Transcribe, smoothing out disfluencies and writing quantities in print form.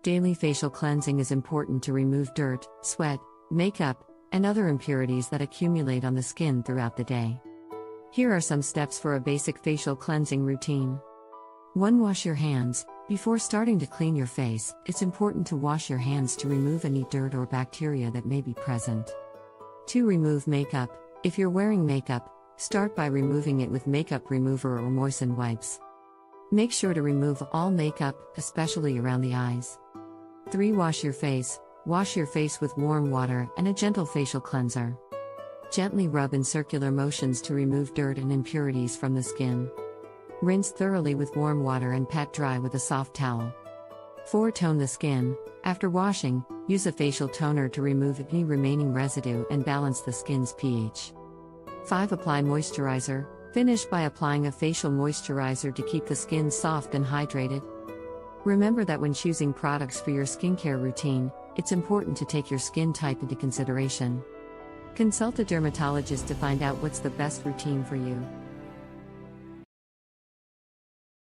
Daily facial cleansing is important to remove dirt, sweat, makeup, and other impurities that accumulate on the skin throughout the day. Here are some steps for a basic facial cleansing routine. 1. Wash your hands. Before starting to clean your face, it's important to wash your hands to remove any dirt or bacteria that may be present. 2. Remove makeup. If you're wearing makeup, start by removing it with makeup remover or moistened wipes. Make sure to remove all makeup, especially around the eyes. 3. Wash your face. Wash your face with warm water and a gentle facial cleanser. Gently rub in circular motions to remove dirt and impurities from the skin. Rinse thoroughly with warm water and pat dry with a soft towel. 4. Tone the skin. After washing, use a facial toner to remove any remaining residue and balance the skin's pH. 5. Apply moisturizer. Finish by applying a facial moisturizer to keep the skin soft and hydrated. Remember that when choosing products for your skincare routine, it's important to take your skin type into consideration. Consult a dermatologist to find out what's the best routine for you.